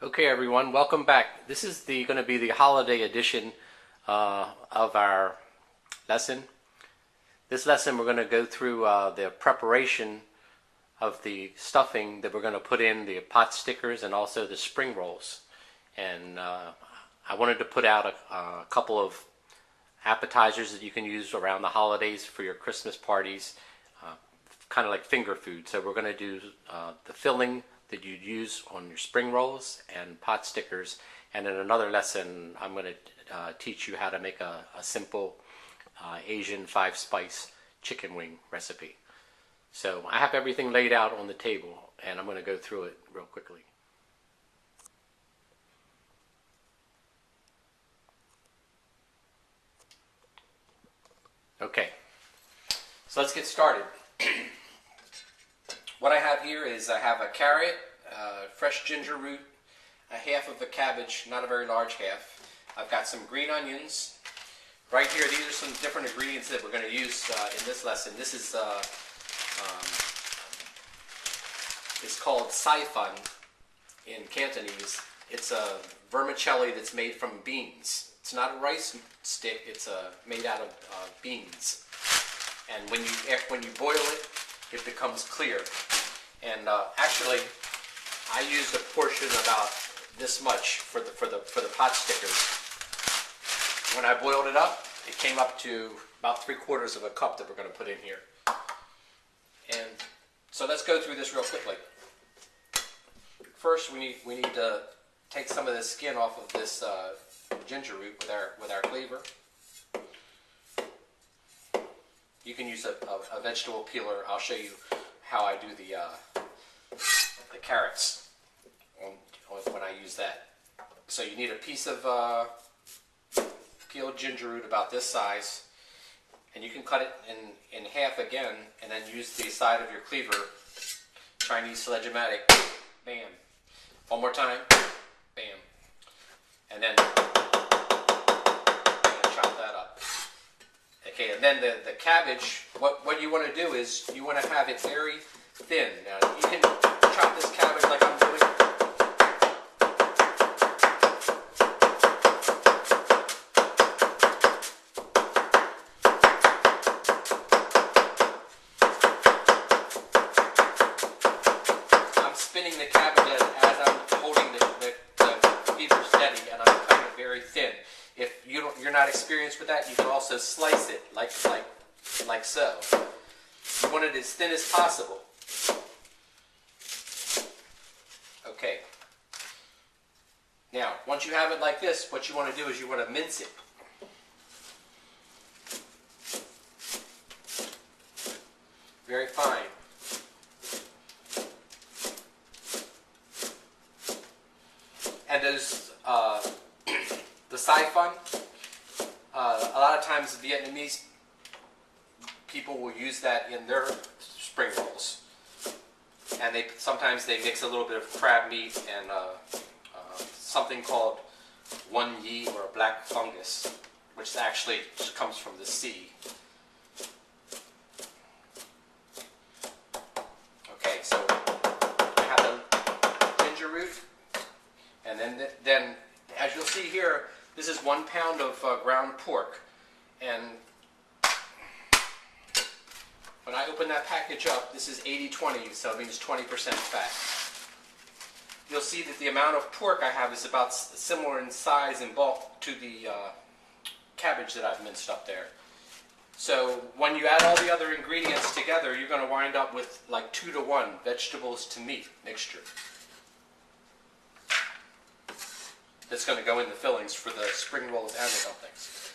Okay, everyone, welcome back. This is going to be the holiday edition of our lesson. This lesson, we're going to go through the preparation of the stuffing that we're going to put in the Potstickers and also the spring rolls. And I wanted to put out a couple of appetizers that you can use around the holidays for your Christmas parties, kind of like finger food. So we're going to do the filling that you'd use on your spring rolls and Potstickers, and in another lesson I'm going to teach you how to make a simple Asian 5-spice chicken wing recipe. So I have everything laid out on the table and I'm going to go through it real quickly. Okay, so let's get started. What I have here is I have a carrot, fresh ginger root, a half of a cabbage, not a very large half. I've got some green onions. Right here, these are some different ingredients that we're going to use in this lesson. This is it's called saifan in Cantonese. It's a vermicelli that's made from beans. It's not a rice stick. It's made out of beans. And when you boil it, it becomes clear. And actually, I used a portion about this much for the Potstickers. When I boiled it up, it came up to about 3/4 of a cup that we're going to put in here. And so let's go through this real quickly. First, we need to take some of the skin off of this ginger root with our cleaver. You can use a vegetable peeler. I'll show you how I do the carrots when I use that. So you need a piece of peeled ginger root about this size, and you can cut it in half again, and then use the side of your cleaver, Chinese sledge-o-matic, bam. One more time, bam. And then chop that up. Okay, and then the cabbage, what you want to do is you want to have it very thin. Now, you can chop this cabbage like I'm doing. I'm spinning the cabbage as I'm holding the cleaver steady, and I'm cutting it very thin. If you're not experienced with that, you can also slice it like so. You want it as thin as possible. Okay. Now, once you have it like this, what you want to do is you want to mince it. Very fine. And those the saifan, a lot of times Vietnamese people will use that in their spring rolls, and sometimes they mix a little bit of crab meat and something called one yi, or a black fungus, which actually comes from the sea. Okay, so I have the ginger root, and then as you'll see here, this is 1 pound of ground pork, and when I open that package up, this is 80-20, so it means 20% fat. You'll see that the amount of pork I have is about similar in size and bulk to the cabbage that I've minced up there. So when you add all the other ingredients together, you're going to wind up with like 2-to-1 vegetables to meat mixture. That's going to go in the fillings for the spring rolls and the dumplings.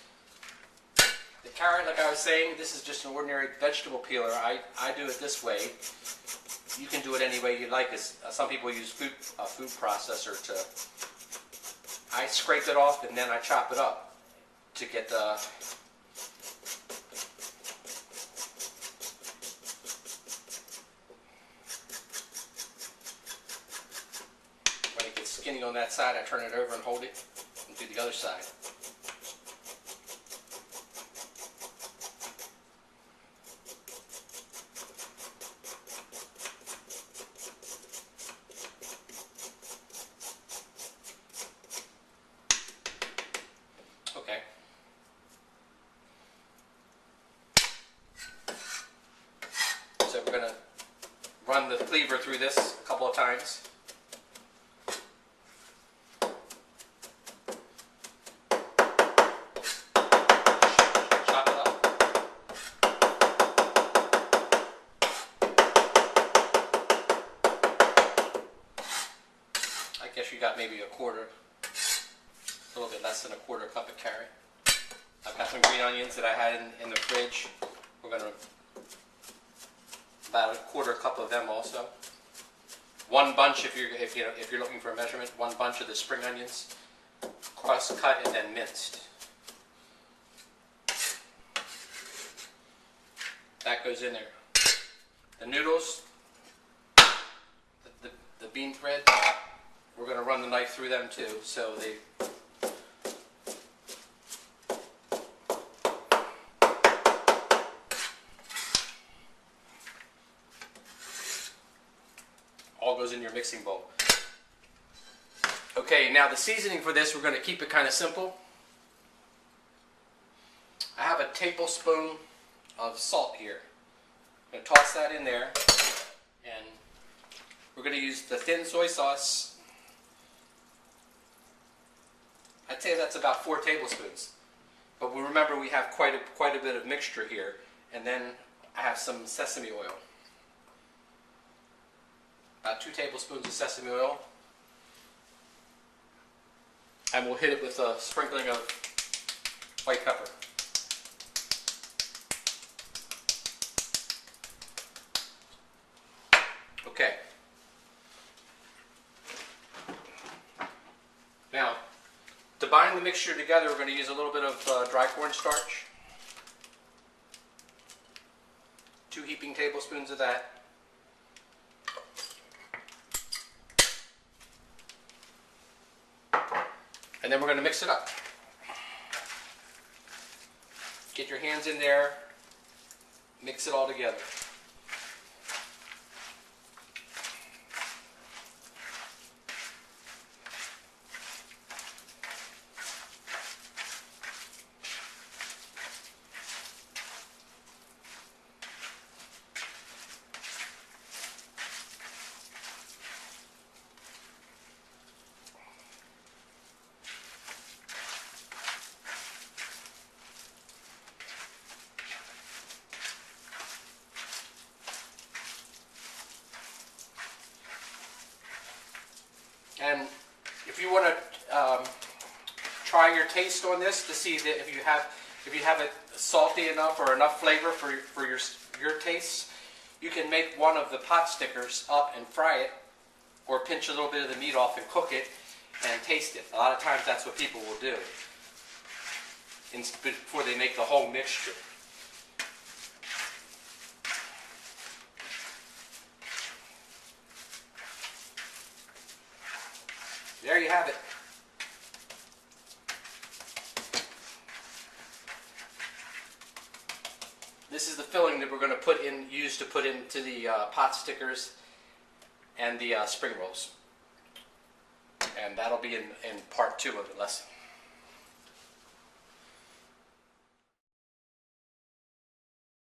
The carrot, like I was saying, this is just an ordinary vegetable peeler. I do it this way. You can do it any way you like. Some people use a food processor to. I scrape it off and then I chop it up to get the. When it gets skinny on that side, I turn it over and hold it and do the other side. the cleaver through this a couple of times. Chop it up. I guess you got maybe a quarter, a little bit less than a quarter cup of carrot. I've got some green onions that I had in the fridge. We're going to about a quarter cup of them also. One bunch if you're looking for a measurement. One bunch of the spring onions, crust cut and then minced. That goes in there. The noodles, the bean thread. We're going to run the knife through them too, so they. All goes in your mixing bowl. Okay, now the seasoning for this, we're going to keep it kind of simple. I have a tablespoon of salt here. I'm going to toss that in there, and we're going to use the thin soy sauce. I'd say that's about 4 tablespoons. But we remember we have quite a bit of mixture here, and then I have some sesame oil. About 2 tablespoons of sesame oil. And we'll hit it with a sprinkling of white pepper. Okay. Now, to bind the mixture together, we're going to use a little bit of dry cornstarch. 2 heaping tablespoons of that. And then we're going to mix it up. Get your hands in there, mix it all together. And if you want to try your taste on this to see that if you have it salty enough or enough flavor for your tastes, you can make one of the pot stickers up and fry it, or pinch a little bit of the meat off and cook it and taste it. A lot of times that's what people will do before they make the whole mixture. There you have it. This is the filling that we're going to use to put into the pot stickers and the spring rolls. And that'll be in part 2 of the lesson.